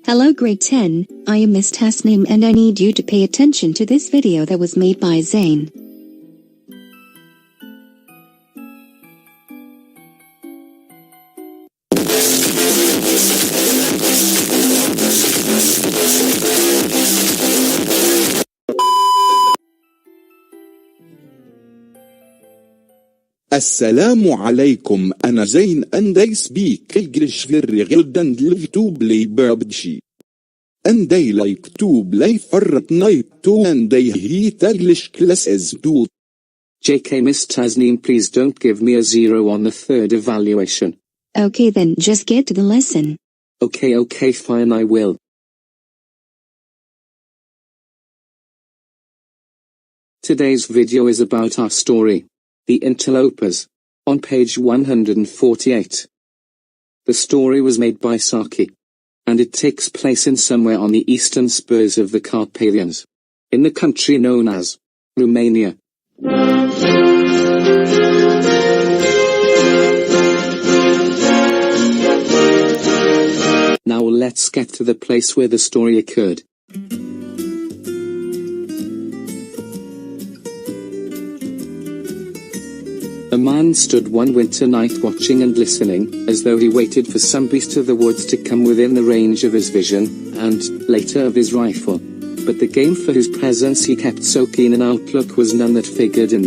Hello grade 10, I am Miss Tasnim and I need you to pay attention to this video that was made by Zain. السلام عليكم أنا زين and I speak English very good and love to play PUBG. And I like to play Fortnite too and I hate English classes too. JK Miss Tasneem, please don't give me a 0 on the third evaluation. Okay then, just get to the lesson. Okay fine, I will. Today's video is about our story, The Interlopers, on page 148. The story was made by Saki, and it takes place in somewhere on the eastern spurs of the Carpathians, in the country known as Romania. Now let's get to the place where the story occurred. A man stood one winter night watching and listening, as though he waited for some beast of the woods to come within the range of his vision, and, later of his rifle. But the game for whose presence he kept so keen an outlook was none that figured in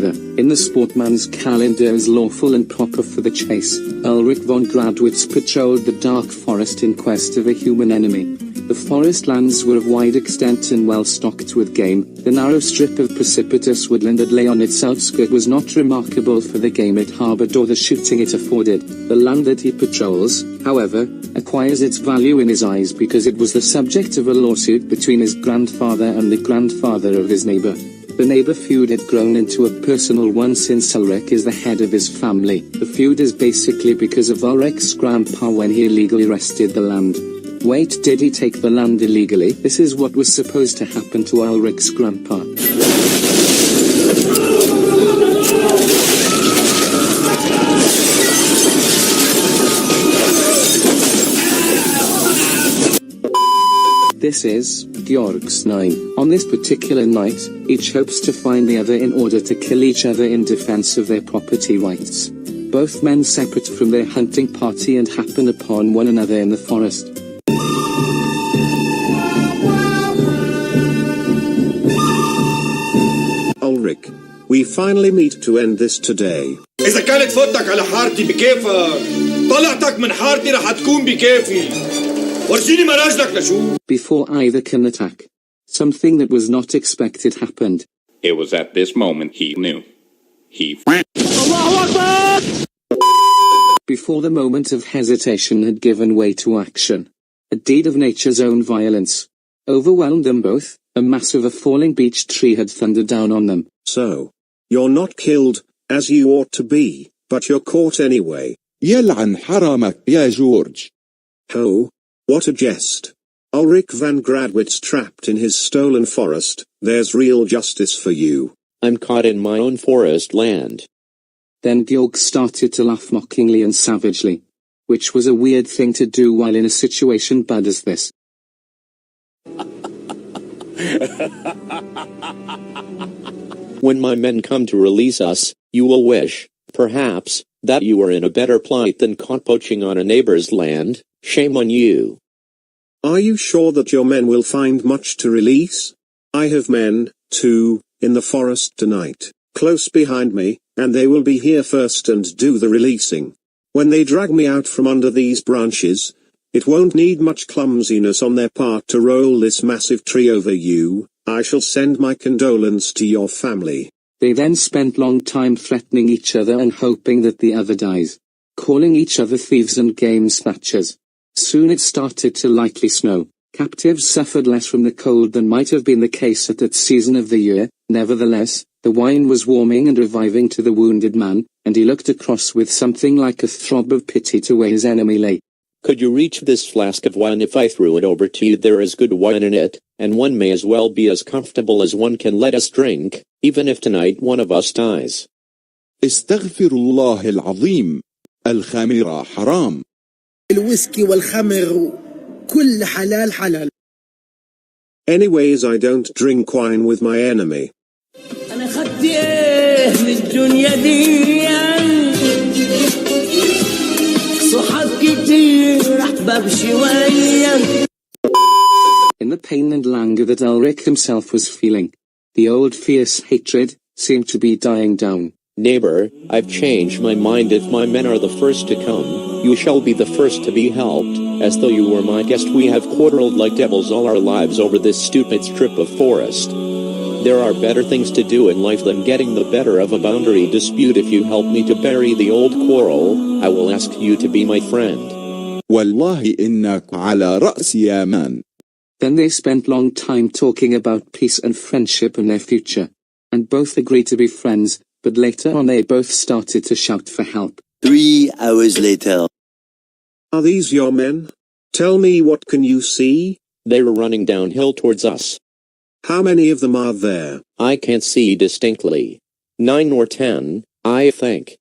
the sportsman's calendar as lawful and proper for the chase. Ulrich von Gradwitz patrolled the dark forest in quest of a human enemy. The forest lands were of wide extent and well stocked with game. The narrow strip of precipitous woodland that lay on its outskirts was not remarkable for the game it harbored or the shooting it afforded. The land that he patrols, however, acquires its value in his eyes because it was the subject of a lawsuit between his grandfather and the grandfather of his neighbor. The neighbor feud had grown into a personal one since Ulrich is the head of his family. The feud is basically because of Ulrich's grandpa when he illegally wrested the land. Wait, did he take the land illegally? This is what was supposed to happen to Ulrich's grandpa. This is Georg's 9. On this particular night, each hopes to find the other in order to kill each other in defense of their property rights. Both men separate from their hunting party and happen upon one another in the forest. Ulrich, we finally meet to end this today. إذا كانت فوتك على حارتي بكيفك، طلعتك من حارتي رح تكون بكيفي. ورجيني مراجلك لشوف. Before either can attack, something that was not expected happened. It was at this moment he knew. Before the moment of hesitation had given way to action, a deed of nature's own violence overwhelmed them both. A mass of a falling beech tree had thundered down on them. So, you're not killed, as you ought to be, but you're caught anyway. يلعن حرامك يا جورج. Oh, what a jest. Ulrich van Gradwitz trapped in his stolen forest. There's real justice for you. I'm caught in my own forest land. Then Georg started to laugh mockingly and savagely, which was a weird thing to do while in a situation bad as this. When my men come to release us, you will wish, perhaps, that you were in a better plight than caught poaching on a neighbor's land. Shame on you. Are you sure that your men will find much to release? I have men, too, in the forest tonight, close behind me, and they will be here first and do the releasing. When they drag me out from under these branches, it won't need much clumsiness on their part to roll this massive tree over you. I shall send my condolence to your family. They then spent long time threatening each other and hoping that the other dies, calling each other thieves and game snatchers. Soon it started to lightly snow. Captives suffered less from the cold than might have been the case at that season of the year. Nevertheless, the wine was warming and reviving to the wounded man, and he looked across with something like a throb of pity to where his enemy lay. Could you reach this flask of wine if I threw it over to you? There is good wine in it, and one may as well be as comfortable as one can let us drink, even if tonight one of us dies. استغفر الله العظيم. الخمر حرام. الويسكي والخمر كل حلال حلال. Anyways, I don't drink wine with my enemy. أنا خدت إيه من الدنيا دي؟ صحاب كتير أحباب شوية. In the pain and languor that Ulrich himself was feeling, the old fierce hatred seemed to be dying down. Neighbor, I've changed my mind. If my men are the first to come, you shall be the first to be helped, as though you were my guest. We have quarreled like devils all our lives over this stupid strip of forest. There are better things to do in life than getting the better of a boundary dispute. If you help me to bury the old quarrel, I will ask you to be my friend. والله إنك على رأسي يا man. Then they spent long time talking about peace and friendship and their future, and both agreed to be friends, but later on they both started to shout for help. 3 hours later. Are these your men? Tell me, what can you see? They were running downhill towards us. How many of them are there? I can't see distinctly. 9 or 10, I think.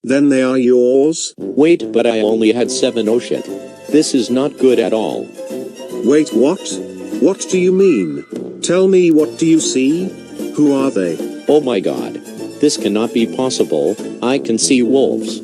Then they are yours? Wait, but I only had 7. Oh shit. This is not good at all. Wait, what? What do you mean? Tell me, what do you see? Who are they? Oh my god. This cannot be possible. I can see wolves.